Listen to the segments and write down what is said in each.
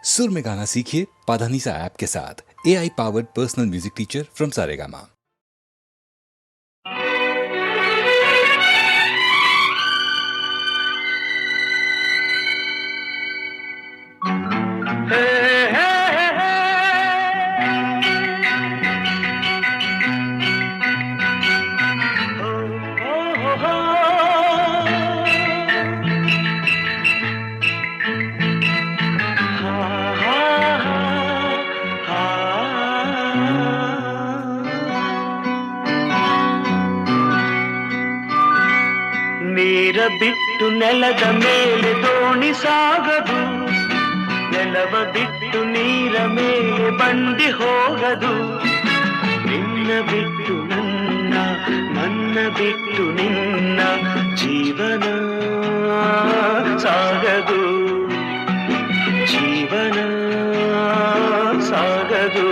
सुर में गाना सीखिए पाधानीसा ऐप के साथ। AI powered personal music teacher from Saregama. ನೀರ ಬಿಟ್ಟು ನೆಲದ ಮೇಲೆ ದೋಣಿ ಸಾಗದು, ನೆಲವ ಬಿಟ್ಟು ನೀರ ಮೇಲೆ ಬಂಡಿ ಹೋಗದು. ನಿನ್ನ ಬಿಟ್ಟು ನನ್ನ, ನನ್ನ ಬಿಟ್ಟು ನಿನ್ನ ಜೀವನ ಸಾಗದು, ಜೀವನ ಸಾಗದು.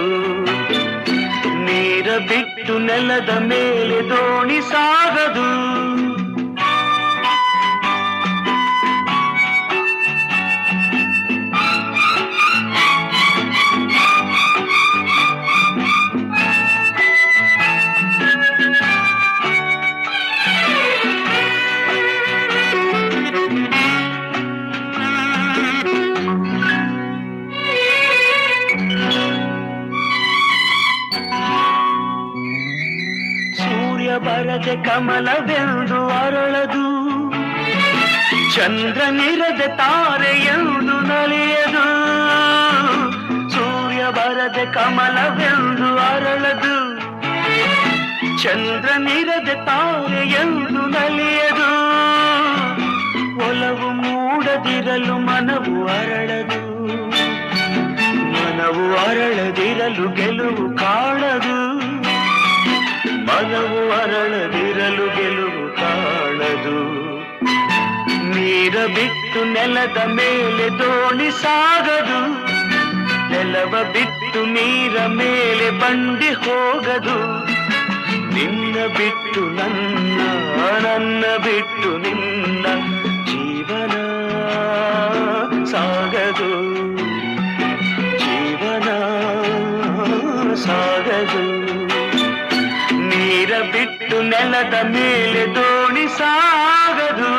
ನೀರ ಬಿಟ್ಟು ನೆಲದ ಮೇಲೆ ದೋಣಿ ಸಾಗದು. ಬರದೆ ಕಮಲವೆಂದು ಅರಳದು, ಚಂದ್ರನಿರದೆ ತಾರೆಯೆಂದು ನಲಿಯದು. ಸೂರ್ಯ ಬರದೆ ಕಮಲವೆಂದು ಅರಳದು, ಚಂದ್ರನಿರದೆ ತಾರೆಯೆಂದು ನಲಿಯದು. ಒಲವು ಮೂಡದಿರಲು ಮನವು ಅರಳದು, ಮನವು ಅರಳದಿರಲು ಗೆಲುವು ಕಾಣದು. ಮನವು ಅರಳದಿರಲು ಗೆಲುವು ಕಾಣದು. ನೀರ ಬಿಟ್ಟು ನೆಲದ ಮೇಲೆ ದೋಣಿ ಸಾಗದು, ನೆಲವ ಬಿಟ್ಟು ನೀರ ಮೇಲೆ ಬಂಡಿ ಹೋಗದು. ನಿನ್ನ ಬಿಟ್ಟು ನನ್ನ, ನನ್ನ ಬಿಟ್ಟು ನಿನ್ನ ಜೀವನ ಸಾಗದು, ಜೀವನ ಸಾಗದು. ನೀರ ಬಿಟ್ಟು ನೆಲದ ಮೇಲೆ ದೋಣಿ ಸಾಗದು.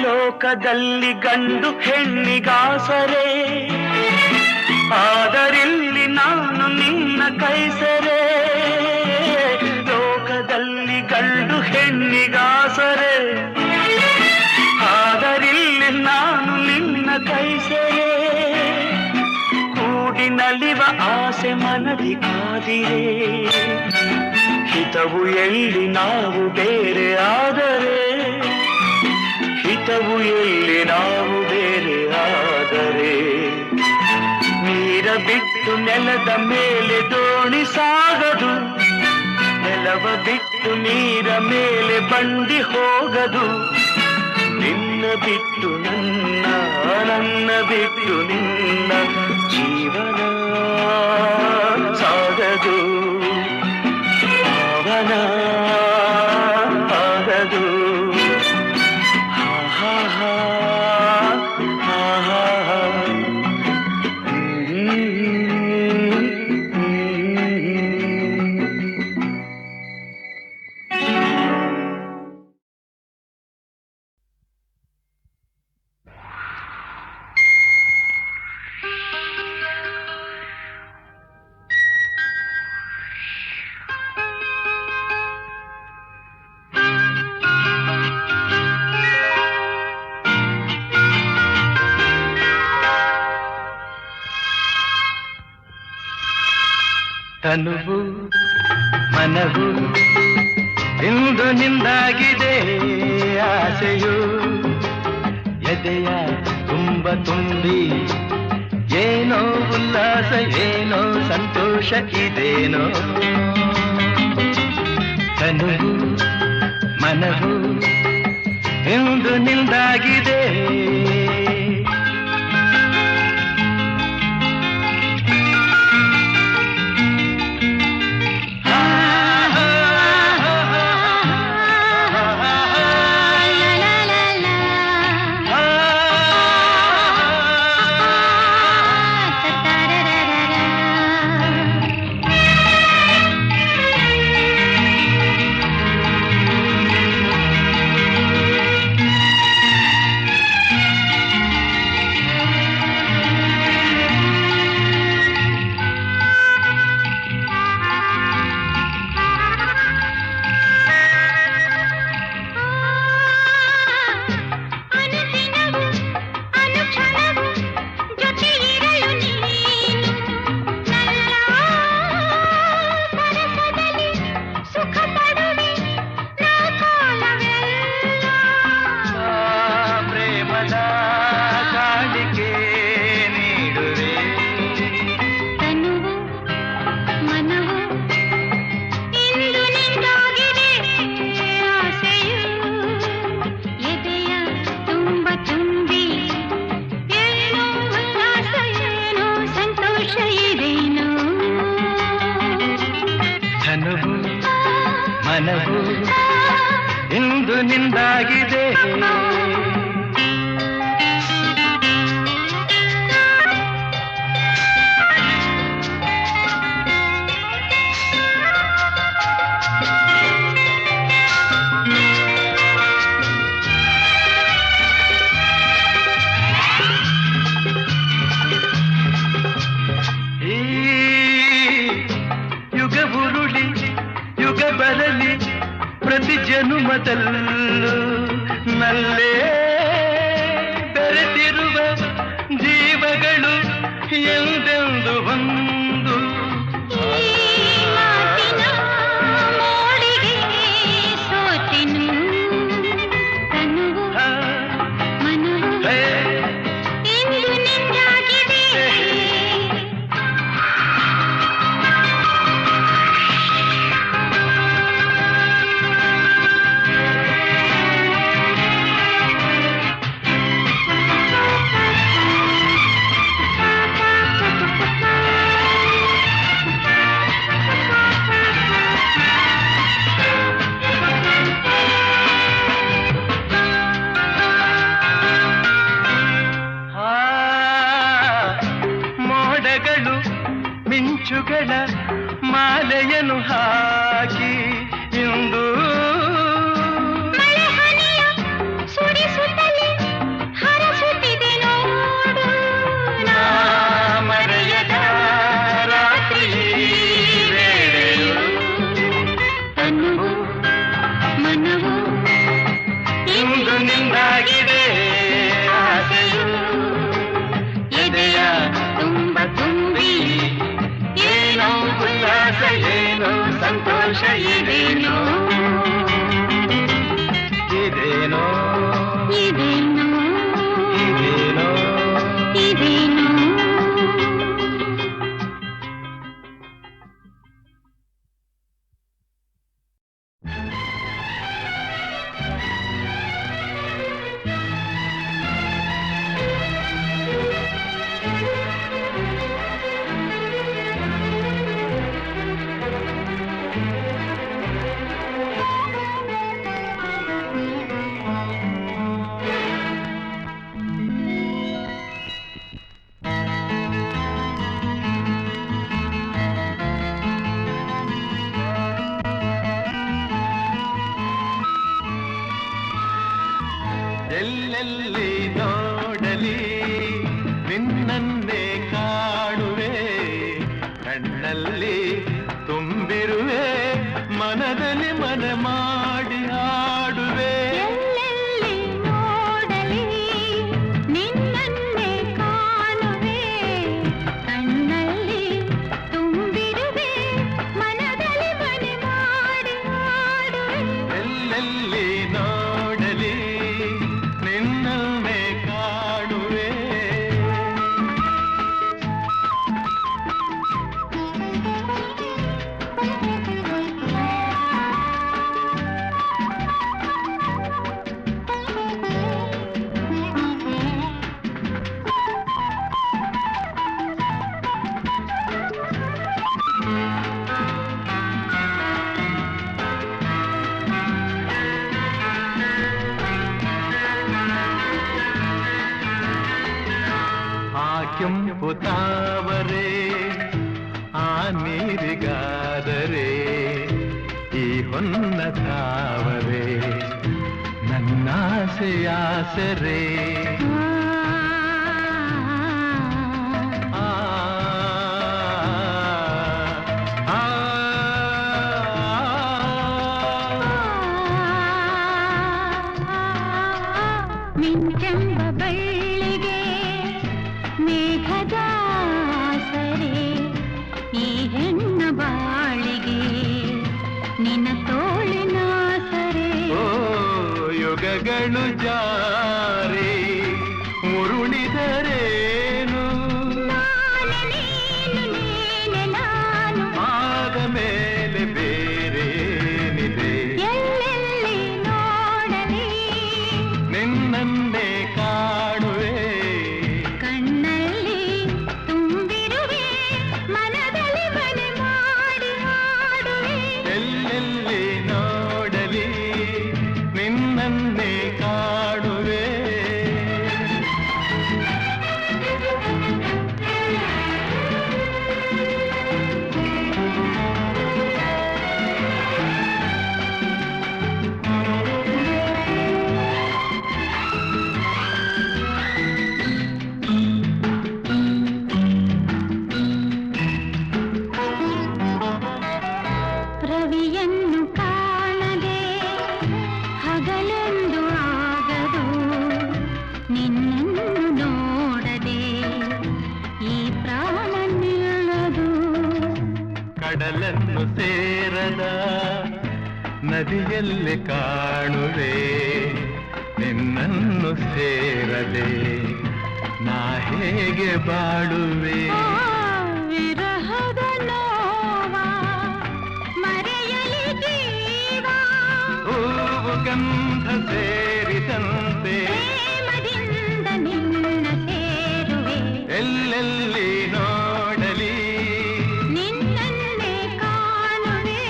ಲೋಕದಲ್ಲಿ ಗಂಡು ಹೆಣ್ಣಿಗಾಸರೆ, ಆದರಿಲ್ಲಿ ನಾನು ನಿನ್ನ ಕೈಸರೆ. ಲೋಕದಲ್ಲಿ ಗಂಡು ಹೆಣ್ಣಿಗಾಸರೆ, ಆದರಿಲ್ಲಿ ನಾನು ನಿನ್ನ ಕೈಸರೆ. ಕೂಡಿ ನಲಿವ ಆಸೆ ಮನದಿ ಕಾದಿರೆ, ಹಿತವು ಎಲ್ಲಿ ನಾವು ಬೇರೆ ಆದರೆ, ಹಿತವು ಎಲ್ಲಿ ನಾವು ಬೇರೆ ಆದರೆ. ನೀರ ಬಿಟ್ಟು ನೆಲದ ಮೇಲೆ ದೋಣಿ ಸಾಗದು, ನೆಲವ ಬಿಟ್ಟು ನೀರ ಮೇಲೆ ಬಂಡಿ ಹೋಗದು. ನಿನ್ನ ಬಿಟ್ಟು ನನ್ನ, ನನ್ನ ಬಿಟ್ಟು ನಿನ್ನ ಜೀವನ ಸಾಗದು, ಪಾವನ ಆಗದು. ತನುವು ಮನವು ಇಂದು ನಿಂದಾಗಿದೆ, ಆಸೆಯು ಎದೆಯ ತುಂಬ ತುಂಬಿ ಏನೋ ಉಲ್ಲಾಸ ಏನೋ ಸಂತೋಷ ಇದೇನೋ ಮನವು ಎಂದು ನಿಂದಾಗಿದೆ. ಮನವು ಇಂದು ನಿಂದಾಗಿದೆ. ಬರಲಿ ಪ್ರತಿ ಜನುಮದಲ್ಲೂ ನಲ್ಲೇ ಬೆರೆತಿರುವ ಜೀವಗಳು ಎಂದೆಂದು ಒಂದು ಮಿಂಚುಗಳ ಮಾಲೆಯನ್ನು ಹಾಕಿ ಇಂದು ಮಳೆಹನಿಯ ಸುರಿಸುತ್ತಲೇ ಹರಸುತ್ತಿದೆ ನೋಡು ನಾ ಮರೆಯದ ರಾತ್ರಿ ವೇಳೆಯು ತನುವು ಮನವು ಇಂದು ನಿಂದಾಗಿದೆ ಆಸೆಯು ಎದೆಯ ತುಂಬ ತುಂಬಿ ಉಲ್ಲಾಸ ಏನೋ ಸಂತೋಷ ಇದೇನೋ ಇದೇನೋ ಇದೇನೋ ಇದೇನೋ ಇದೇನೋ. ಎಲ್ಲೆಲ್ಲಿ ನೋಡಲಿ ನಿನ್ನನ್ನೇ ಕಾಣುವೆ, ಕಣ್ಣಲ್ಲಿ ತುಂಬಿರುವೆ, ಮನದಲ್ಲಿ ಮನ ಮಾಡಿ ಆಡುವೆ. ಎಲ್ಲೆಲ್ಲಿ ನೋಡಲಿ ನಿನ್ನನ್ನೇ ಕಾಣುವೆ, ಕಣ್ಣಲ್ಲಿ ತುಂಬಿರುವೆ, ಮನದಲ್ಲಿ ಮನ ಮಾಡಿ ಆಡುವೆ. ಎಲ್ಲೆಲ್ಲಿ ನೋಡಲಿ ನಿನ್ನನ್ನೇ ತಾವರೆ ಆ ನೀರಿಗಾದರೆ ಈ ಹೊನ್ನ ತಾವರೆ ನನ್ನಾಸೆಯಾಸರೆ ಮಿಂಚೆಂಬ ಬಳ್ಳಿಗೆ ಮೇಘದ ಸರೆ ಈ ಹೆಣ್ಣ ಬಾಳಿಗೆ ನಿನ್ನ ತೋಳಿನ ಸರೆ ಓ ಯುಗಗಳು ಜಾರಿ ಉರುಳಿದರೇನು ನಾನು ಆದ ಮೇಲೆ ಬೇರೇನಿದೆ ಎಲ್ಲೆಲ್ಲಿ ನೋಡಲಿ ನಿನ್ನನ್ನೇ ಕಾಣುವೆ ಕಣ್ಣಲ್ಲಿ ತುಂಬಿರುವೆ ಮನದಲ್ಲಿ ಮನೆ ಮಾಡಿ ಹಾಡುವೆ ಎಲ್ಲೆಲ್ಲಿ ನೋಡಲಿ ನಿನ್ನನ್ನೇ ಕಾಣುವೆ ರವಿಯನ್ನು ಕಾಣದೆ ಹಗಲೆಂದು ಆಗದು ನಿನ್ನನ್ನು ನೋಡದೆ ಈ ಪ್ರಾಣ ನಿಲ್ಲದು ಕಡಲನ್ನು ಸೇರದ ನದಿಯಲ್ಲಿ ಕಾಣುವೆ ನಿನ್ನನ್ನು ಸೇರದೆ ನಾ ಹೇಗೆ ಬಾಳುವೆ ಆ ವಿರಹದ ನೋವ ಮರೆಯಲಿ ಜೀವ ಹೂವು ಗಂಧ ಸೇರಿದಂತೆ ಪ್ರೇಮದಿಂದ ನಿನ್ನ ಸೇರುವೆ ಎಲ್ಲೆಲ್ಲಿ ನೋಡಲಿ ನಿನ್ನನ್ನೇ ಕಾಣುವೆ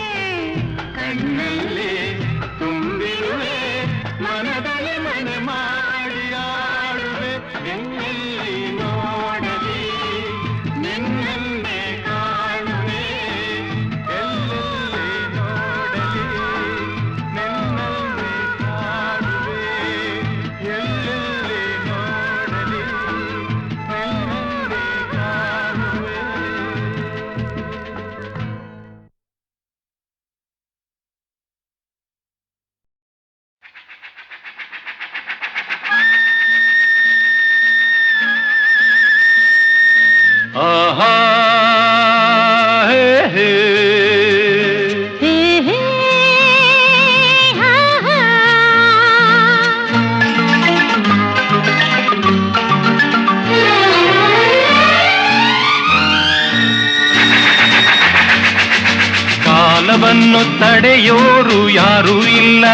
ಕಣ್ಣಲ್ಲಿ ತುಂಬಿರುವೆ ಮನದಲ್ಲಿ ಮನೆ ಮಾಡಿ ಆಡುವೆ ಎಲ್ಲೆಲ್ಲಿ ನೋಡಲಿ ನಿನ್ನನ್ನೇ ಕಾಣುವೆ ಎಲ್ಲೆಲ್ಲಿ ನೋಡಲಿ ನಿನ್ನನ್ನೇ ಕಾಣುವೆ ಎಲ್ಲೆಲ್ಲಿ ನೋಡಲಿ ನಿನ್ನನ್ನೇ ಕಾಣುವೆ ಆಹಾ ಹೇ ಹೇ ಹೇ ಹೇ ಹಾ ಹಾ ಕಾಲವನ್ನು ತಡೆಯೋರು ಯಾರೂ ಇಲ್ಲ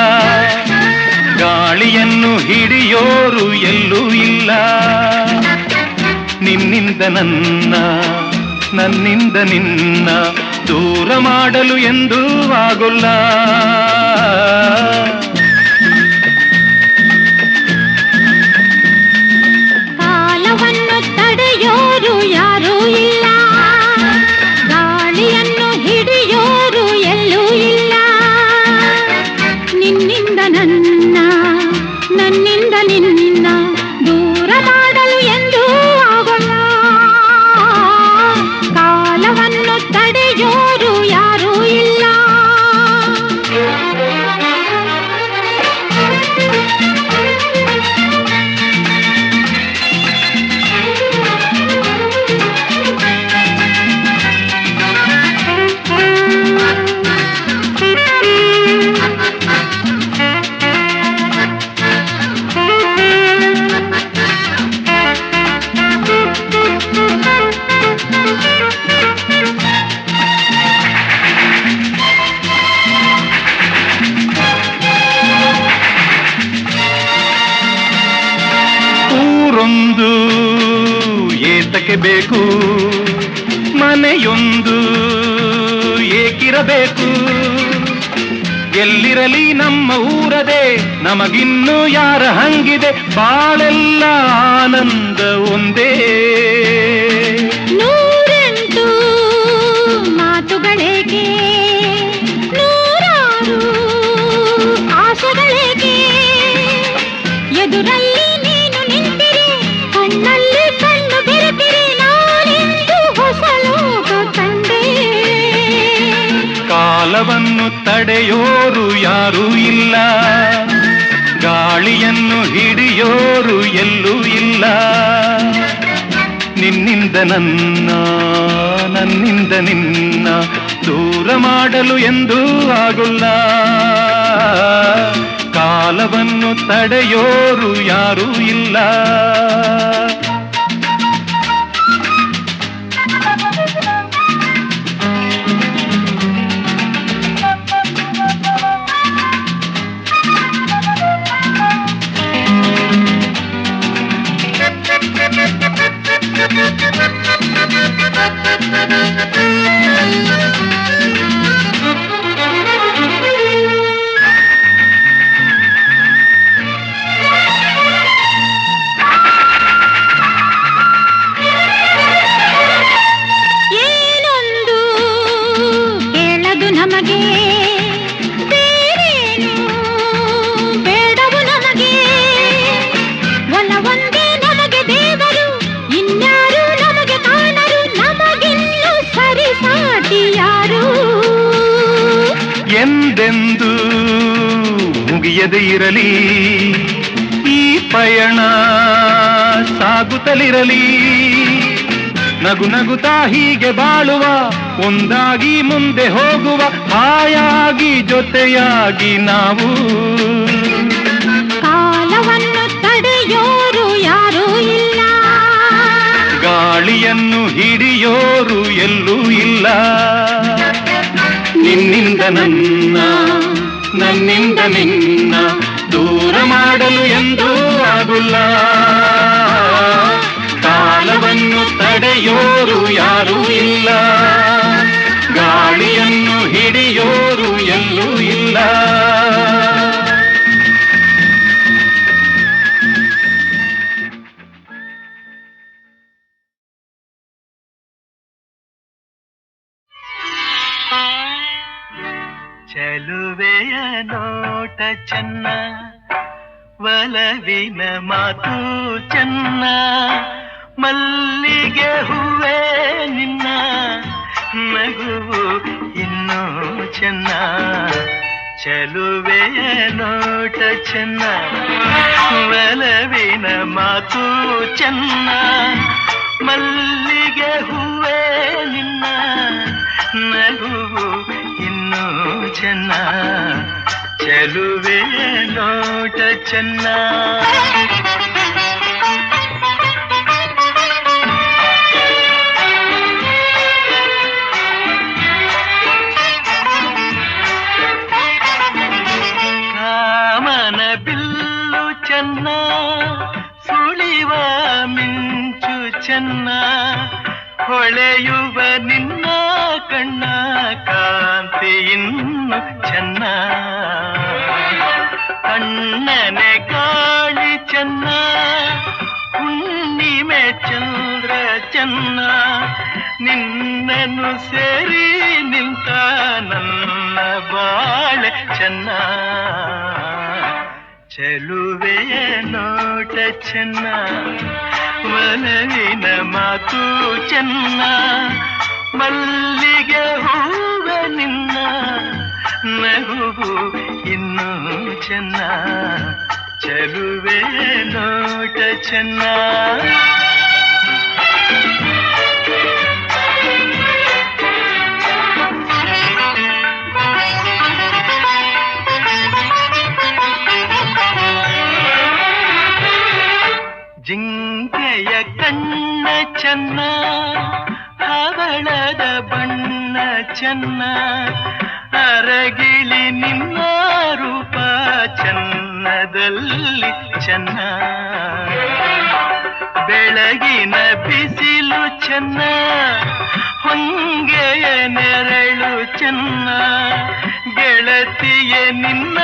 ಗಾಳಿಯನ್ನು ಹಿಡಿಯೋರು ಎಲ್ಲೂ ಇಲ್ಲ ನಿನ್ನಿಂದ ನನ್ನಿಂದ ನಿನ್ನ ದೂರ ಮಾಡಲು ಎಂದೂ ಆಗೋಲ್ಲ ಕಾಲವನ್ನು ತಡೆಯೋರು ಯಾರೂ ಇಲ್ಲ ಗಾಳಿಯನ್ನು ಹಿಡಿಯೋರು ಎಲ್ಲೂ ಇಲ್ಲ ನಿನ್ನಿಂದ ನನ್ನಿಂದ ನಿನ್ನ ದೂರ ಮಾಡಲು ಎಂದೂ ಆಗೋಲ್ಲ ಕಾಲವನ್ನು ತಡೆಯೋರು ಯಾರೂ ಇಲ್ಲ ಊರೊಂದು ಏತಕ್ಕೆ ಬೇಕು ಮನೆಯೊಂದು ಏಕಿರಬೇಕು ಎಲ್ಲಿರಲಿ ನಮ್ಮ ಊರದೆ, ನಮಗಿನ್ನು ಯಾರ ಹಂಗಿದೆ, ಬಾಳೆಲ್ಲ ಆನಂದ ಒಂದೇ. ನೂರೆಂಟು ಮಾತುಗಳೇಕೆ, ನೂರಾರು ಆಸೆಗಳೇಕೆ, ಎದುರಲ್ಲಿ ನೀನು ನಿಂತಿರಿ, ಕಣ್ಣಲ್ಲಿ ಕಣ್ಣು ಬೆರೆತಿರಿ, ನಾನಿಂದು ಹೊಸ ಲೋಕ ಕಂಡೆ. ಕಾಲವನ್ನು ತಡೆಯೋರು ಯಾರೂ ಇಲ್ಲ, ಗಾಳಿಯನ್ನು ಹಿಡಿಯೋರು ಎಲ್ಲೂ ಇಲ್ಲ. ನಿನ್ನಿಂದ ನನ್ನ, ನನ್ನಿಂದ ನಿನ್ನ ದೂರ ಮಾಡಲು ಎಂದೂ ಆಗುಲ್ಲ. ಕಾಲವನ್ನು ತಡೆಯೋರು ಯಾರೂ ಇಲ್ಲ. ಏನೊಂದು ಕೇಳದು ನಮಗೆ, ಬೇರೇನು ಬೇಡವು ನಮಗೆ, ಒಲವೊಂದೇ ನಮಗೆ ದೇವರು, ಇನ್ಯಾರು ನಮಗೆ ಕಾಣರು, ನಮಗಿನ್ನು ಸರಿಸಾಟಿ ಯಾರು. ಎಂದೆಂದು ಮುಗಿಯದೇ ಇರಲಿ ಈ ಪಯಣ, ಸಾಗುತ್ತಲಿರಲಿ. ನಗು ನಗುತ್ತಾ ಹೀಗೆ ಬಾಳುವ, ಒಂದಾಗಿ ಮುಂದೆ ಹೋಗುವ, ಹಾಯಾಗಿ ಜೊತೆಯಾಗಿ ನಾವು. ಕಾಲವನ್ನು ತಡೆಯೋರು ಯಾರೂ ಇಲ್ಲ, ಗಾಳಿಯನ್ನು ಹಿಡಿಯೋರು ಎಲ್ಲೂ ಇಲ್ಲ. ನಿನ್ನಿಂದ ನನ್ನ, ನನ್ನಿಂದ ನಿನ್ನ ದೂರ ಮಾಡಲು ಎಂದೂ ಆಗುಲ್ಲ. ಕಾಲವನ್ನು ತಡೆಯೋರು ಯಾರೂ ಇಲ್ಲ, ಗಾಳಿಯನ್ನು ಹಿಡಿಯೋರು ಎಲ್ಲೂ ಇಲ್ಲ. ಚೆಲುವೆಯ ನೋಟ ಚೆನ್ನ, ಒಲವಿನ ಮಾತು ಚೆನ್ನ, ಮಲ್ಲಿಗೆ ಹೂವೇ ನಿನ್ನ ನಗುವು ಇನ್ನೂ ಚೆನ್ನ. ಚೆಲುವೆಯ ನೋಟ ಚೆನ್ನ, ಒಲವಿನ ಮಾತು ಚೆನ್ನ, ಮಲ್ಲಿಗೆ ಹೂವೇ ನಿನ್ನ ನಗುವು ಇನ್ನೂ ಚೆನ್ನ. ಚೆಲುವೆಯ ನೋಟ ಚೆನ್ನ. ಕಾಮನ ಬಿಲ್ಲು ಚೆನ್ನ, ಸುಳಿವ ಮಿಂಚು ಚೆನ್ನ, ಹೊಳೆಯುವ ನಿನ್ನ ಕಣ್ಣ ಕಾಂತಿ ಇನ್ನು ಚೆನ್ನ. ಕಣ್ಣನೆ ಗಾಳಿ ಚೆನ್ನ, ಹುಣ್ಣಿಮೆ ಚಂದ್ರ ಚೆನ್ನ, ನಿನ್ನನ್ನು ಸೇರಿ ನಿಂತ ನನ್ನ ಬಾಳೆ ಚೆನ್ನ. ಚೆಲುವೆಯ ನೋಟ ಚೆನ್ನ, ಒಲವಿನ ಮಾತು ಚೆನ್ನ, ಮಲ್ಲಿಗೆ ಹೂವ ನಿನ್ನ ನಗುವು ಇನ್ನೂ ಚೆನ್ನ. ಚೆಲುವೆಯ ನೋಟ ಚೆನ್ನ. ಜಿಂಕೆಯ ಕಣ್ಣ ಚೆನ್ನ, ಹವಳದ ಬಣ್ಣ ಚೆನ್ನ, ಅರಗಿಳಿ ನಿನ್ನ ರೂಪ ಚೆನ್ನದಲ್ಲಿ ಚೆನ್ನ. ಬೆಳಗಿನ ಬಿಸಿಲು ಚೆನ್ನ, ಹೊಂಗೆಯ ನೆರಳು ಚೆನ್ನ, ಗೆಳತಿಯೇ ನಿನ್ನ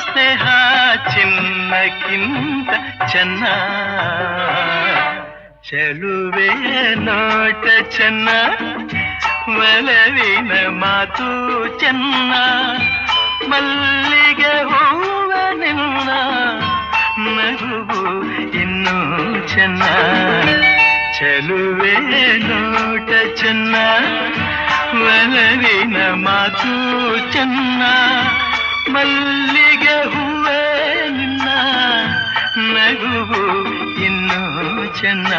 ಸ್ನೇಹ ಚಿನ್ನಕ್ಕಿಂತ ಚೆನ್ನ ಚೆಲುವೆ ನೋಟ ಚೆನ್ನ ಒಲವಿನ ಮಾತು ಚೆನ್ನ ಮಲ್ಲಿಗೆ ಹೂವ ನಿನ್ನ ನಗುವು ಇನ್ನೂ ಚೆನ್ನ ಚೆಲುವೆ ನೋಟ ಚೆನ್ನ ಒಲವಿನ ಮಾತು ಚೆನ್ನ ಮಲ್ಲಿಗೆ ಹೂವೇ ನಿನ್ನ ನಗುವು ಇನ್ನೂ ಚೆನ್ನ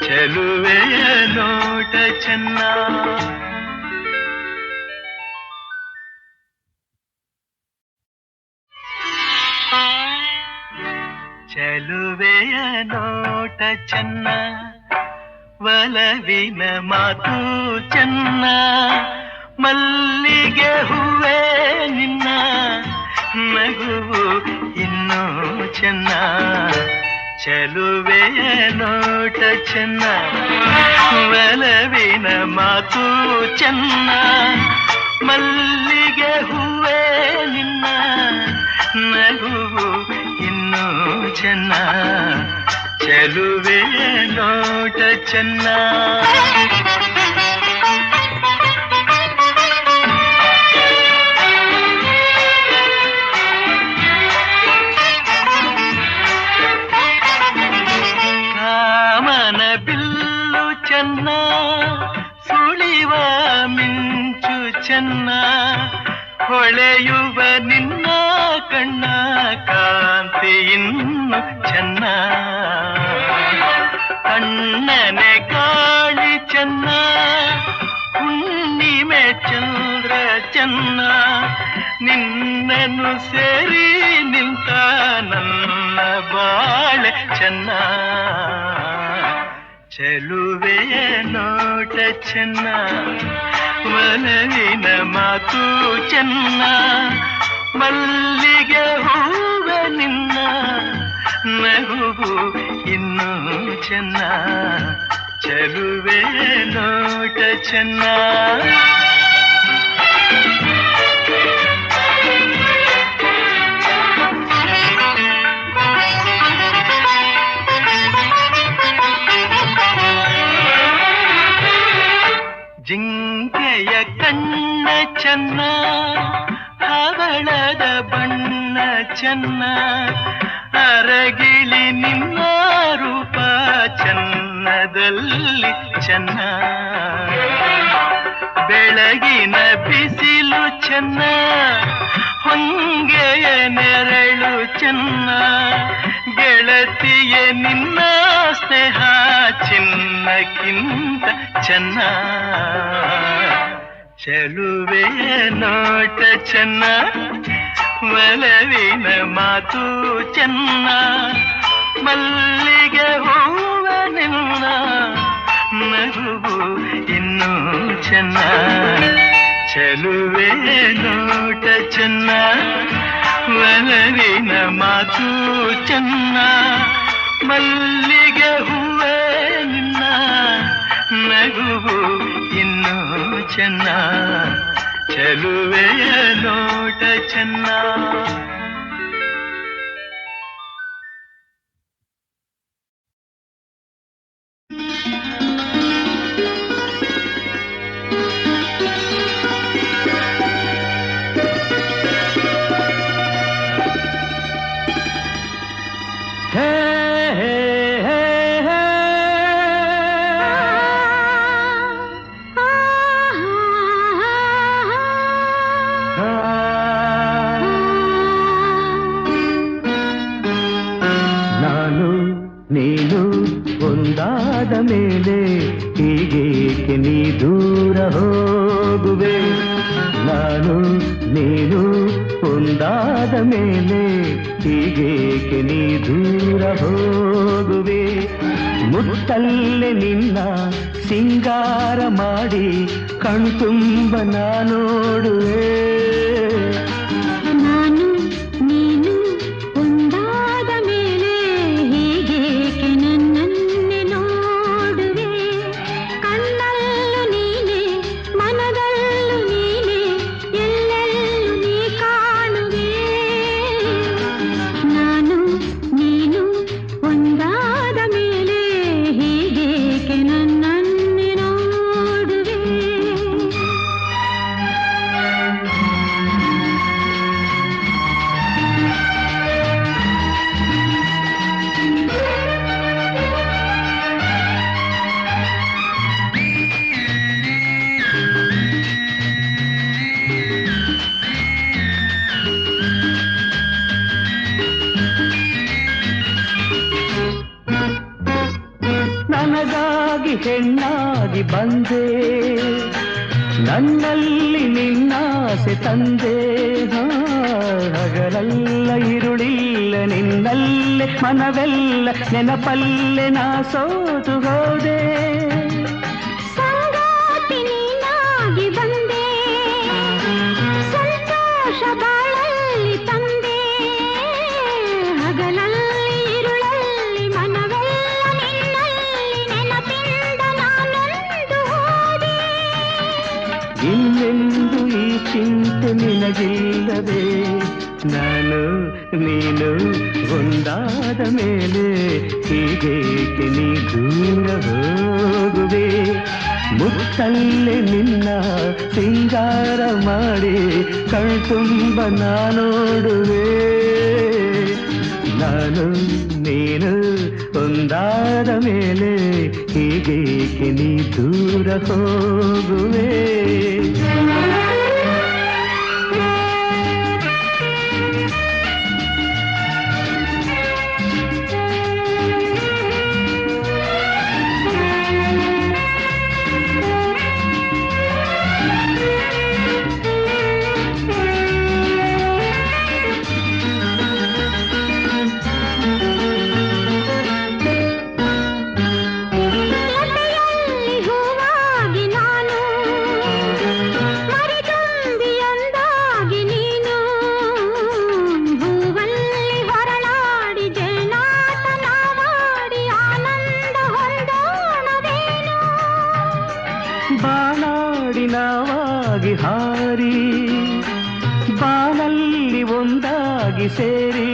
ಚೆಲುವೆಯ ನೋಟ ಚೆನ್ನ ಚೆಲುವೆಯ ನೋಟ ಚೆನ್ನ ಒಲವಿನ ಮಾತು ಚೆನ್ನ ಮಲ್ಲಿಗೆ ಹೂವೇ ನಿನ್ನ ನಗುವು ಇನ್ನೂ ಚೆನ್ನ ಚೆಲುವೆಯ ನೋಟ ಚೆನ್ನ ಒಲವಿನ ಮಾತು ಚೆನ್ನ ಮಲ್ಲಿಗೆ ಹೂವೇ ನಿನ್ನ ನಗುವು ಇನ್ನೂ ಚೆನ್ನ ಚೆಲುವೆಯ ನೋಟ ಚೆನ್ನ ಕಾಮನ ಬಿಲ್ಲು ಚೆನ್ನ ಸುಳಿವ ಮಿಂಚು ಚೆನ್ನ ಹೊಳೆಯುವ ನಿನ್ನ ಕಣ್ಣ ಕಾಂತಿ ಇನ್ನು ಚೆನ್ನ ಕಣ್ಣನೆ ಕಾಳಿ ಚೆನ್ನ ಹುಣ್ಣಿಮೆ ಚಂದ್ರ ಚೆನ್ನ ನಿನ್ನನ್ನು ಸೇರಿ ನಿಂತ ನನ್ನ ಬಾಳೆ ಚೆನ್ನ ಚೆಲುವೆಯ ನೋಟ ಚೆನ್ನ ಒಲವಿನ ಮಾತು ಚೆನ್ನ ಮಲ್ಲಿಗೆ ಹೂವ ನಿನ್ನ ನಗುವು ಇನ್ನೂ ಚೆನ್ನ ಚೆಲುವೆಯ ನೋಟ ಚೆನ್ನ ಜಿಂಕೆಯ ಕಣ್ಣ ಚೆನ್ನ ಹವಳದ ಬಣ್ಣ ಚೆನ್ನ ಅರಗಿಳಿ ನಿನ್ನ ರೂಪ ಚೆನ್ನದಲ್ಲಿ ಚೆನ್ನ ಬೆಳಗಿನ ಬಿಸಿಲು ಚೆನ್ನ ಹೊಂಗೆಯ ನೆರಳು ಚೆನ್ನ ಗೆಳತಿಯ ನಿನ್ನ ಸ್ನೇಹ ಚಿನ್ನಕ್ಕಿಂತ ಚೆನ್ನ ಚೆಲುವೆಯ ನೋಟ ಚೆನ್ನ ಒಲವಿನ ಮಾತು ಚೆನ್ನ ಮಲ್ಲಿಗೆ ಹೂವ ನಿನ್ನ ನಗುವು ಇನ್ನೂ ಚೆನ್ನ ಚೆಲುವೆಯ ನೋಟ ಚೆನ್ನ ಒಲವಿನ ಮಾತು ಚೆನ್ನ ಮಲ್ಲಿಗೆ ಹೂವೇ ನಿನ್ನ ನಗುವು ಇನ್ನೂ ಚೆನ್ನ ಚೆಲುವೆಯ ನೋಟ ಚೆನ್ನ ಒಂದಾದ ಮೇಲೆ ಹೀಗೇಕೆ ನೀ ದೂರ ಹೋಗುವೆ ನಾನು ನೀನು ಒಂದಾದ ಮೇಲೆ ಹೀಗೇಕೆ ನೀ ದೂರ ಹೋಗುವೆ ಮುತ್ತಲ್ಲೇ ನಿನ್ನ ಸಿಂಗಾರ ಮಾಡಿ ಕಣ್ತುಂಬ ನೋಡುವೆ ತಂದೆ ಹಗಲಲ್ಲ ಇರುಳಿಲ್ಲ ನಿನ್ನಲ್ಲೇ ಮನವೆಲ್ಲ ನೆನಪಲ್ಲೇ ನಾ ಸೋತು ಹೋದೆ ಸಂಗಾತಿ ನೀನಾಗಿ ಬಂದೆ ಸಂತೋಷ ಬಾಳಲ್ಲಿ ತಂದೆ ಹಗಲಲ್ಲಿ ಇರುಳಲ್ಲಿ ಮನವೆಲ್ಲ ನಿನ್ನಲ್ಲಿ ನೆನಪಿಂದ ನಾನೊಂದು ಹೋದೆ ಇನ್ನೆಂದು ಈ ಚಿಂತೆ ನಿನಗಿಲ್ಲದೆ ನಾನು ನೀನು ಒಂದಾದ ಮೇಲೆ ಹೀಗೇಕೆ ನೀ ದೂರ ಹೋಗುವೆ ಮುತ್ತಲ್ಲೇ ನಿನ್ನ ಸಿಂಗಾರ ಮಾಡಿ ಕಣ್ತುಂಬ ನಾನೋಡುವೆ ನಾನು ನೀನು ಒಂದಾದ ಮೇಲೆ ಹೀಗೇಕೆ ನೀ ದೂರ ಹೋಗುವೆ ಬಾನಾಡಿನವಾಗಿ ಹಾರಿ ಬಾನಲ್ಲಿ ಒಂದಾಗಿ ಸೇರಿ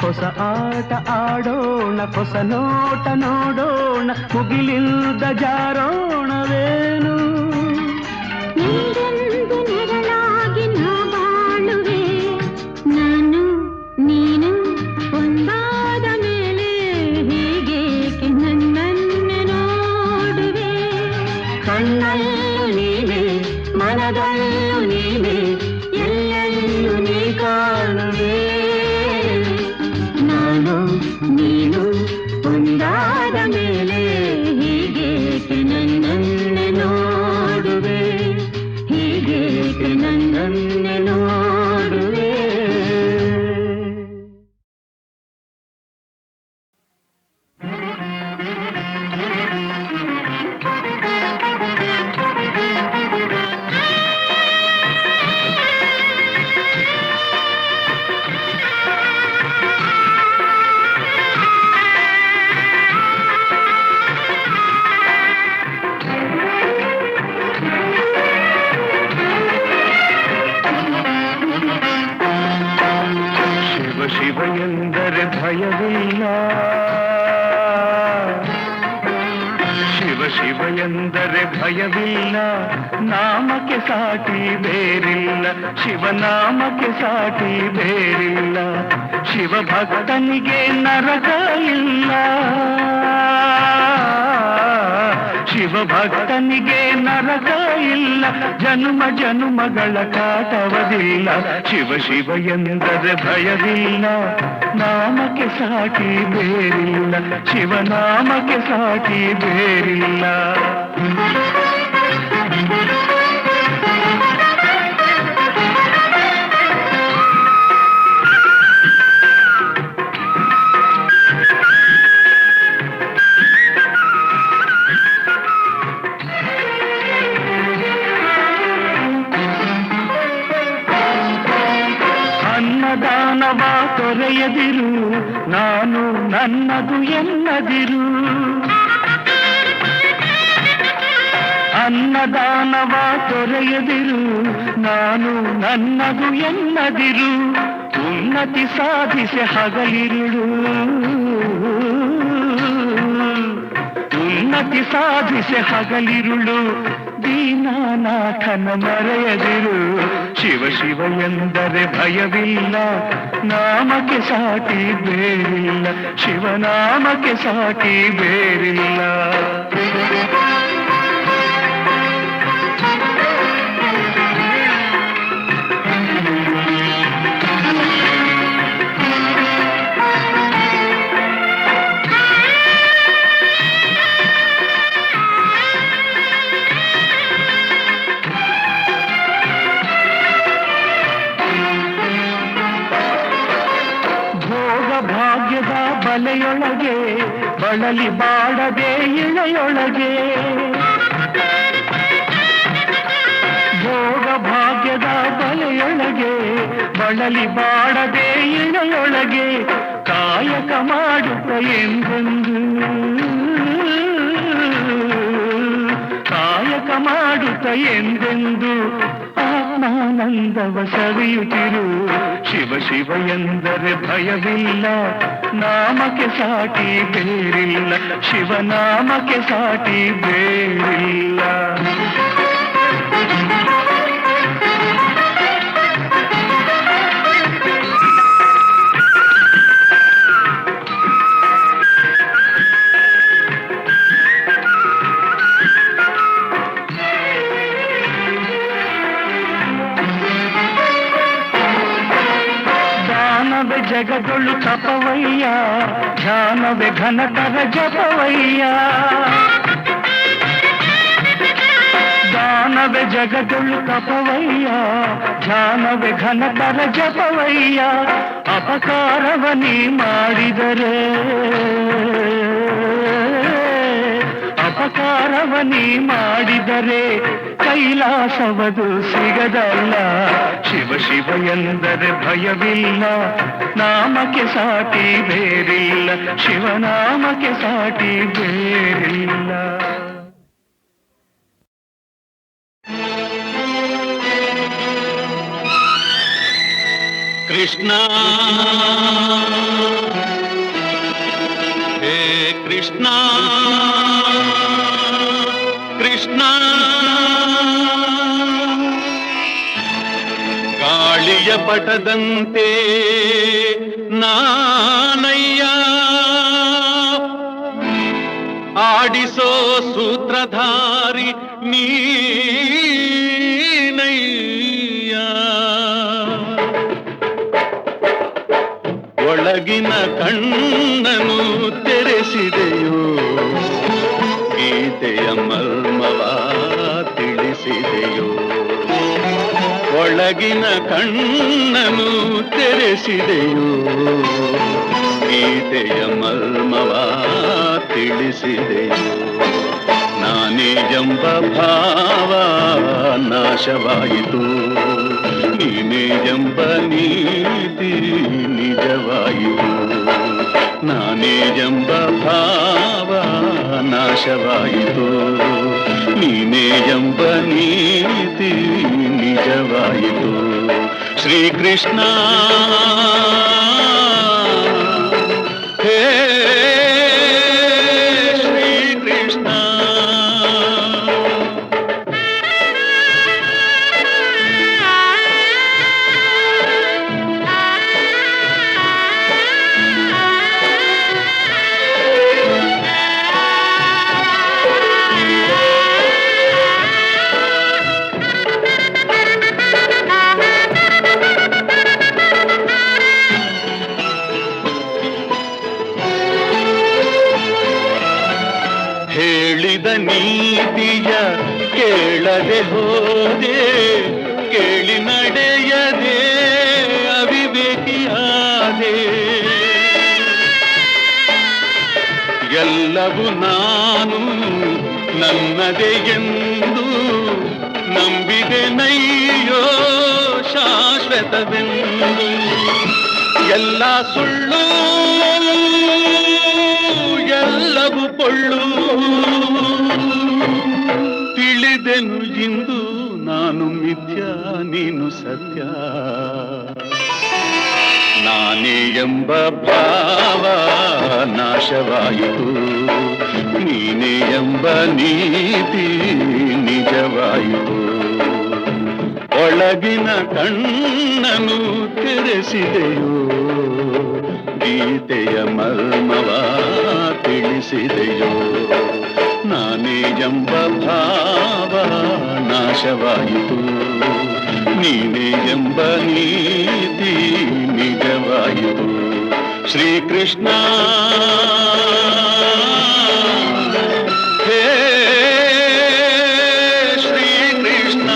ಹೊಸ ಆಟ ಆಡೋಣ ಹೊಸ ನೋಟ ನೋಡೋಣ ಮುಗಿಲಿಂದ ಜಾರೋಣವೇನು ನೀರೆಂದು ನೆರಳಾಗಿ ನಾ ಬಾಳುವೆ ನಾನು ನೀನು ಒಂದಾದ ಮೇಲೆ ಹೀಗೇಕೆ ನನ್ನನ್ನು ನೋಡುವೆ ಕಣ್ಣಲ್ಲೂ ನೀನೆ ಮನದಲ್ಲೂ ನೀನೆ ಎಲ್ಲೆಲ್ಲೂ ನೀ ಕಾಣುವೆ ನಾನು ನೀನು ಒಂದಾದ ಮೇಲೆ ಹೀಗೇಕೆ ನನ್ನನ್ನು ನೋಡುವೆ ಹೀಗೇಕೆ ನನ್ನನ್ನು ನೋಡುವೆ ಶಿವ ಎಂದರೆ ಭಯವಿಲ್ಲ ಶಿವ ಶಿವ ಎಂದರೆ ಭಯವಿಲ್ಲ ನಾಮಕ್ಕೆ ಸಾಟಿ ಬೇರಿಲ್ಲ ಶಿವನಾಮಕ್ಕೆ ಸಾಟಿ ಬೇರಿಲ್ಲ ಶಿವ ಭಕ್ತನಿಗೆ ನರಕ ಇಲ್ಲ ಶಿವ ಭಕ್ತನಿಗೆ ನರಕ ಇಲ್ಲ ಜನ್ಮ ಜನ್ಮಗಳ ಕಾಟವದಿಲ್ಲ ಶಿವ ಶಿವ ಎಂದರೆ ಭಯವಿಲ್ಲ ನಾಮಕ್ಕೆ ಸಾಟಿ ಬೇರಿಲ್ಲ ಶಿವನಾಮಕ್ಕೆ ಸಾಟಿ ಬೇರಿಲ್ಲ ಅನ್ನದಾನವ ತೊರೆಯದಿರು ನಾನು ನನ್ನದು ಎನ್ನದಿರು ಅನ್ನದಾನವ ತೊರೆಯದಿರು ನಾನು ನನ್ನದು ಎನ್ನದಿರು ಉನ್ನತಿ ಸಾಧಿಸಿ ಹಗಲಿರುಳು ಉನ್ನತಿ ಸಾಧಿಸಿ ಹಗಲಿರುಳು ದೀನಾನಾಥನ ಮರೆಯದಿರು ಶಿವ ಶಿವ ಎಂದರೆ ಭಯವಿಲ್ಲ ನಾಮಕ್ಕೆ ಸಾಟಿ ಬೇರಿಲ್ಲ ಶಿವನಾಮಕ್ಕೆ ಸಾಟಿ ಬೇರಿಲ್ಲ ಬಳಲಿ ಬಾಡದೆ ಇಳೆಯೊಳಗೆ ಭೋಗ ಭಾಗ್ಯದ ಬಲೆಯೊಳಗೆ ಬಳಲಿ ಬಾಡದೆ ಇಳೆಯೊಳಗೆ ಕಾಯಕ ಮಾಡುತ್ತ ಎಂದೆಂದು ಕಾಯಕ ಮಾಡುತ್ತ ಎಂದೆಂದು ಆತ್ಮಾನಂದವ ಸವಿಯುತ್ತಿರು ಶಿವ ಶಿವ ಎಂದರೆ ಭಯವಿಲ್ಲ ನಾಮಕ್ಕೆ ಸಾಟಿ ಬೇರಿಲ್ಲ ಶಿವನಾಮಕ್ಕೆ ಸಾಟಿ ಬೇರಿಲ್ಲ ಜಗದೊಳು ತಪವಯ್ಯ ಧ್ಯಾನವೇ ಘನತರ ಜಪವಯ್ಯ ದಾನವೇ ಜಗದೊಳು ತಪವಯ್ಯ ಧ್ಯಾನವೇ ಘನತರ ಜಪವಯ್ಯ ಅಪಕಾರವ ನೀ ಮಾಡಿದರೆ ಅಪಕಾರವ ನೀ ಮಾಡಿದರೆ ಕೈಲಾಸವದು ಸಿಗದಲ್ಲ ಶಿವ ಶಿವ ಎಂದರೆ ಭಯವಿಲ್ಲ ನಾಮಕ್ಕೆ ಸಾಟಿ ಬೇರಿಲ್ಲ ಶಿವನಾಮಕ್ಕೆ ಸಾಟಿ ಬೇರಿಲ್ಲ ಕೃಷ್ಣ ಹೇ ಕೃಷ್ಣ ಕೃಷ್ಣ ಗಾಳಿಯ ಪಟದಂತೆ ನಾನಯ್ಯ ಆಡಿಸೋ ಸೂತ್ರಧಾರಿ ನೀನಯ್ಯ ಒಳಗಿನ ಕಣ್ಣನು ತೆರೆಸಿದೆಯೋ ಗೀತೆಯ ಮರ್ಮವ ತಿಳಿಸಿದೆಯೋ ಒಳಗಿನ ಕಣ್ಣನು ತೆರೆಸಿದೆಯೋ ಗೀತೆಯ ಮರ್ಮವ ತಿಳಿಸಿದೆಯೋ ನಾನೇ ಎಂಬ ಭಾವ ನಾಶವಾಯಿತು ನೀನೇ ಎಂಬ ನೀತಿ ನಿಜವಾಯಿತು ನಾನೇ ಎಂಬ ಭಾವ ನಾಶವಾಯಿತು ನೀನೇ ಎಂಬ ನೀತಿ ನಿಜವಾಯಿತು ಶ್ರೀಕೃಷ್ಣ ಹೇ ಶ್ರೀಕೃಷ್ಣ ಹೇಳಿದ ನೀತಿಯ ಕೇಳದೆ ಹೋದೆ ಕೇಳಿ ನಡೆಯದೆ ಅವಿವೇಕಿಯಾದೆ ಎಲ್ಲವೂ ನಾನು ನನ್ನದೇ ಎಂದು ನಂಬಿದೆ ನಯ್ಯೋ ಶಾಶ್ವತವೆಂದು ಎಲ್ಲ ಸುಳ್ಳು ಎಲ್ಲವೂ ಪೊಳ್ಳು ತಿಳಿದೆನು ಇಂದು ನಾನು ಮಿಥ್ಯ ನೀನು ಸತ್ಯ ನಾನೇ ಎಂಬ ಭಾವ ನಾಶವಾಯಿತು ನೀನೇ ಎಂಬ ನೀತಿ ನಿಜವಾಯಿತು ಒಳಗಿನ ಕಣ್ಣನು ತೆರೆಸಿದೆಯೋ ಗೀತೆಯ ಮರ್ಮವ ತಿಳಿಸಿದೆಯೋ ನಾನೇ ಎಂಬ ಭಾವ ನಾಶವಾಯಿತು ನೀನೇ ಎಂಬ ನೀತಿ ನಿಜವಾಯಿತು ಶ್ರೀಕೃಷ್ಣ ಹೇ ಶ್ರೀಕೃಷ್ಣ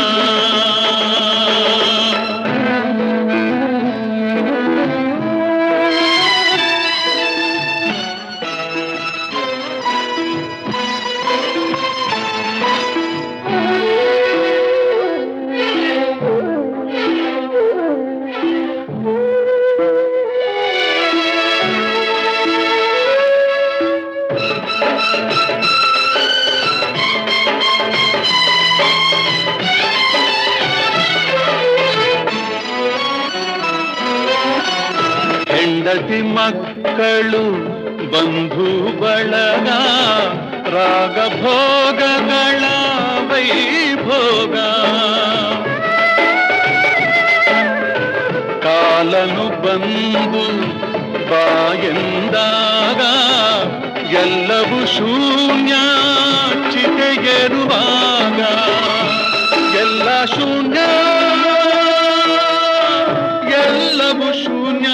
ಹೆಂಡತಿ ಮಕ್ಕಳು ಬಂಧು ಬಳಗ ರಾಗ ಭೋಗಗಳ ವೈಭೋಗ ಕಾಲನು ಬಂದು ಬಾಯೆಂದಾಗ ಎಲ್ಲವೂ ಶೂನ್ಯ ಚಿತೆಯೇರುವಾಗ ಎಲ್ಲ ಶೂನ್ಯ ಎಲ್ಲವೂ ಶೂನ್ಯ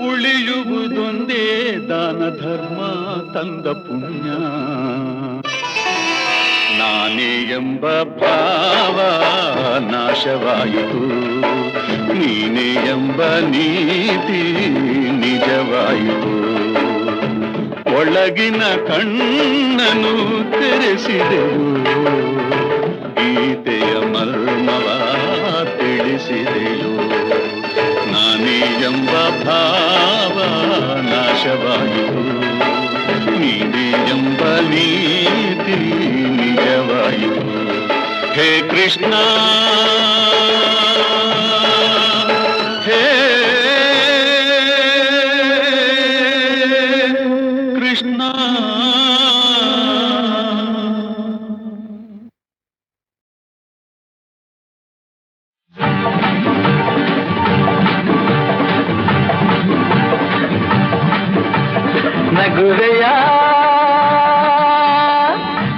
ಉಳಿಯುವುದೊಂದೇ ದಾನ ಧರ್ಮ ತಂದ ಪುಣ್ಯ ನಾನೇ ಎಂಬ ಭಾವ ನಾಶವಾಯಿತು ನೀನೇ ಎಂಬ ನೀತಿ ನಿಜವಾಯಿತು ಒಳಗಿನ ಕಣ್ಣನು ತೆರೆಸಿದೆವು ಗೀತೆಯ ಮರ್ಮವ ತಿಳಿಸಿದೆಯೋ ನಾನೇ ಎಂಬ ಭಾವ ನಾಶವಾಯಿತು ನೀನೇ ಎಂಬ ನೀತಿ ನಿಜವಾಯಿತು ಹೇ ಕೃಷ್ಣ ಹೇ ಕೃಷ್ಣ ನಗುವೆಯ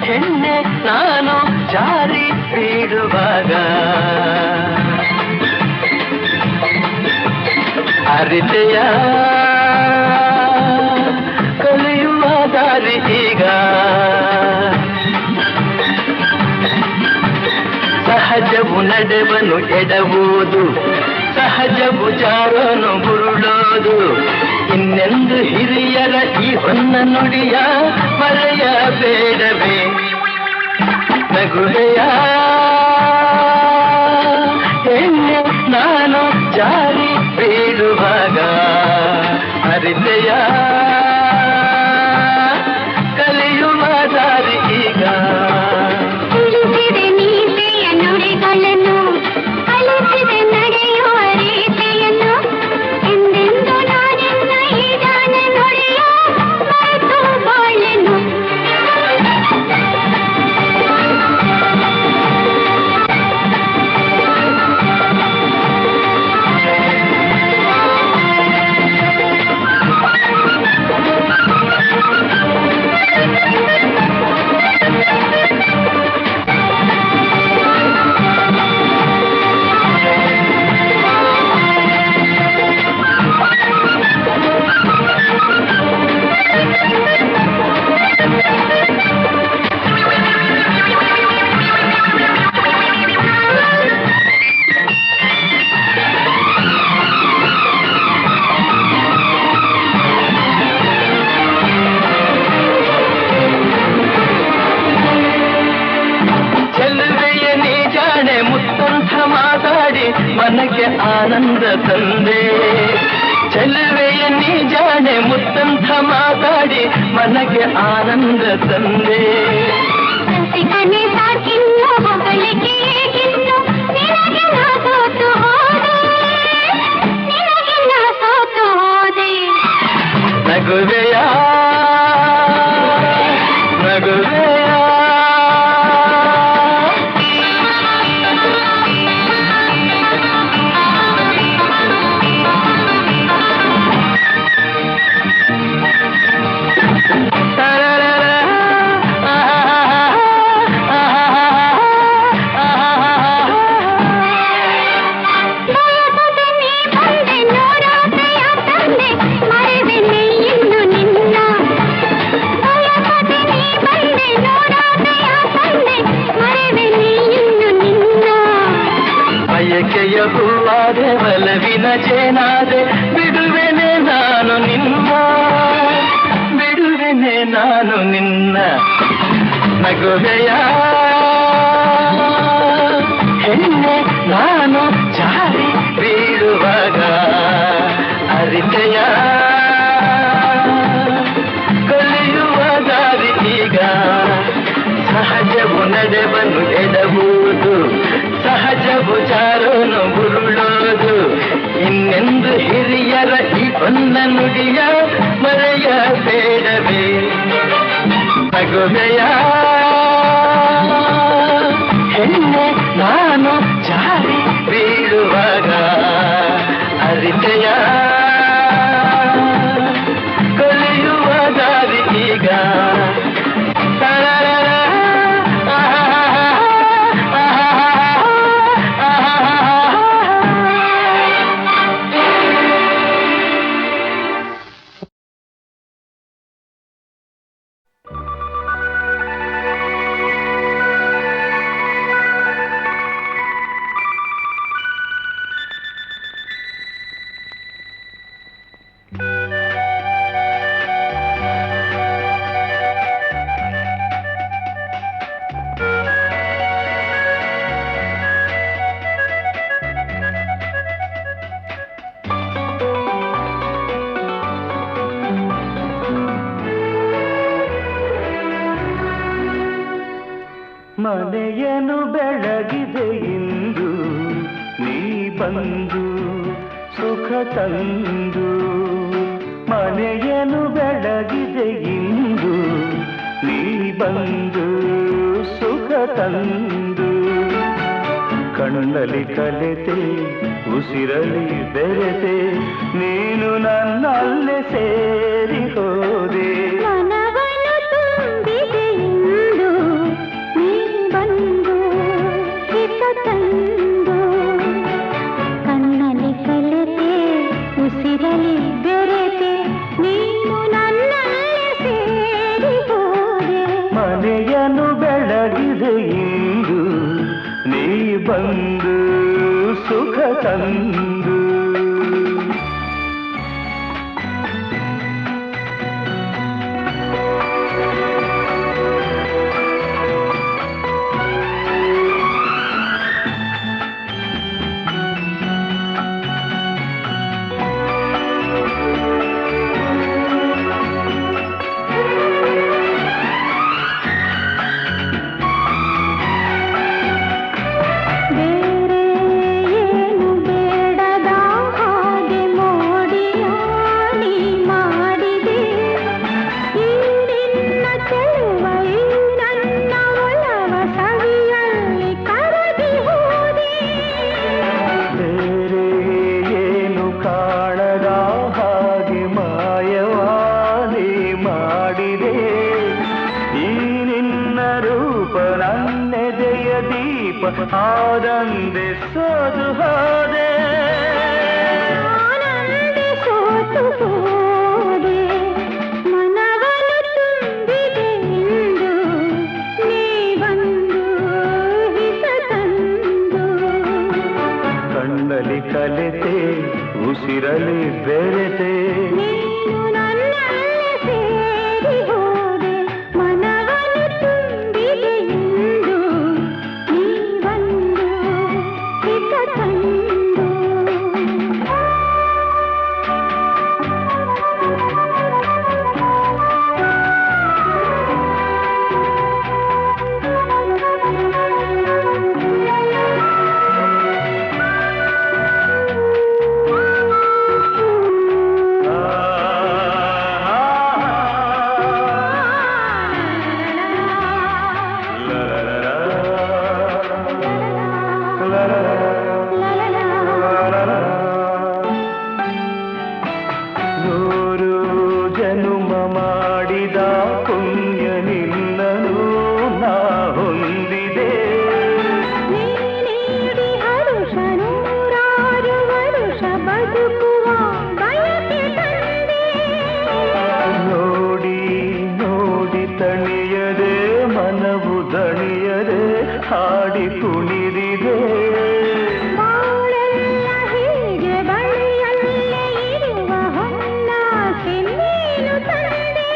ಹೆಣ್ಣೆ ನಾನು ಜಾರಿ ಬೀಳುವಾಗ ಅರಿತೆಯ ಕಲಿಯುವ ದಾರಿ ಈಗ ಸಹಜವು ನಡೆವನು ಎಡವುದು ಸಹಜವು ಜಾರನು ಬುರುಳೋದು ಇನ್ನೆಂದು ಹಿರಿಯರ ಈ ಹೊನ್ನ ನುಡಿಯ ಮರೆಯಬೇಡವೇ ನಗುವೆಯ ಹೆಣ್ಣೆ ನಾನು ಜಾರಿ ಬೀಳುವಾಗ ಅರಿತೆಯ ಕಲಿಯುವ ದಾರಿ ಈಗ ತಿಳಿಸಿದೆ ನೀತಿಯ ನುಡಿಗಳನ್ನು ಕಲಿಸಿದೆ ನಡೆಯುವ ರೀತಿಯನ್ನು ಎಂದೆಂದು ನಾನಿನ್ನ ಈ ದಾನ ನುಡಿಯ ಮರೆತು ಬಾಳೆನು ಮನಕ್ಕೆ ಆನಂದ ತಂದೆ ಚೆಲುವೆಯ ನೀ ಜಾಣೆ ಮುತ್ತಂಥ ಮಾತಾಡಿ ಮನಕ್ಕೆ ಆನಂದ ತಂದೆ ರಸಿಕನೇ ಸಾಕಿನ್ನು ಹೊಗಳಿಕೆ ಏಕಿನ್ನು ನಿನಗೆ ನಾ ಸೋತು ಹೋದೆ ನಿನಗೆ ನಾ ಸೋತು ಹೋದೆ ನಗುವೆಯ ನಗುವೆಯ ಬಯಕೆಯ ಹೂವಾದೆ ಬಲವಿನ ಜೇನಾದೆ ಬಿಡುವೆನೆ ನಾನು ನಿನ್ನ ಬಿಡುವೆನೆ ನಾನು ನಿನ್ನ ನಗುವೆಯ ಹೆಣ್ಣೆ ನಾನು ಜಾರಿ ಬೀಳುವಾಗ ಅರಿತೆಯ ಕಲಿಯುವ ದಾರಿ ಈಗ ಸಹಜವು ನಡೆವನು ಎಡಬಹುದು ಸಹಜವು ಜಾರನು ಬುರುಳೋದು ಇನ್ನೆಂದು ಸೊನ್ನ ನುಡಿಯ ಮರೆಯ ಬೇಡವೇ ನಗುವೆಯ ಹೆಣ್ಣೆ ನಾನು ಜಾರಿ ಬೀಳುವಾಗ ಅರಿತೆಯ ಕಲಿಯುವ ದಾರಿ ಈಗ ಮನೆಯನ್ನು ಬೆಳಗಿದೆ ಇಂದು ನೀ ಬಂದು ಸುಖ ತಂದು ಮನೆಯನ್ನು ಬೆಳಗಿದೆ ಇಂದು ನೀ ಬಂದು ಸುಖ ತಂದು ಕಣ್ಣಲ್ಲಿ ಕಲೆತೆ ಉಸಿರಲಿ ಬೆರೆತೆ ನೀನು ನನ್ನಲ್ಲೇ ಸೇರಿ ಹೋದೆ ಕಣ್ಣಲ್ಲಿ ಕಲೆತೆ ಉಸಿರಲಿ ಬೆರೆತೆ ನೀನು ನನ್ನಲ್ಲೇ ಸೇರಿ ಹೋದೆ ಮನೆಯನ್ನು ಬೆಳಗಿದೆ ಇಂದು ನೀ ಬಂದು ಸುಖ ತಂದು ಆನಂದೆ ಸೋದು ಹೋದೆ ಸೋತು ಹೋದೆ ಮನವನ್ನು ತುಂಬಿದೆ ಇಂದು ನೀ ಬಂದು ಹಿತ ತಂದು ಕಣ್ಣಲ್ಲಿ ಕಲೆತೆ ಉಸಿರಲಿ ಬೆರೆತೆ ನೀನು ನನ್ನಲ್ಲೇ ಸೇರಿ ಹೋದೆ ಮನವನ್ನು ತುಂಬಿದೆ ಇಂದು ನೀ ಬಂದು ಹಿತ ತಂದು ನೂರು ಜನುಮ ಮಾಡಿದ ಪುಣ್ಯ ನಿನ್ನನು ನಾ ಹೊಂದಿದೆ ನೀಡಿ ಹರುಷ ನೂರಾರು ವರುಷ ಬದುಕುವ ಬಯಕೆ ತಂದೆ ನೋಡಿ ನೋಡಿ ತಣಿಯದೆ ಮನವು ದಣಿಯದೆ ಹಾಡಿ ಕುಣಿದಿದೆ ಬಾಳೆಲ್ಲ ಹೀಗೆ ಬಳಿಯಲ್ಲೇ ಇರುವ ಹೊನ್ನಾಸೆ ನೀನು ತಂದೆ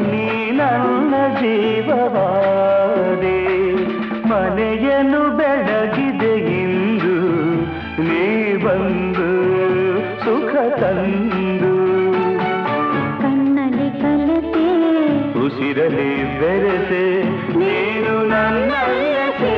ನೀ ನನ್ನ ಜೀವವಾದೆ ಮನೆಯನ್ನು ಬೆಳಗಿದೆ ಇಂದು ನೀ ಬಂದು ಸುಖ ತಂದು ಕಣ್ಣಲ್ಲಿ ಕಲೆತೆ ಉಸಿರಲಿ ಬೆರೆತೆ ನೀನು ನನ್ನಲ್ಲೇ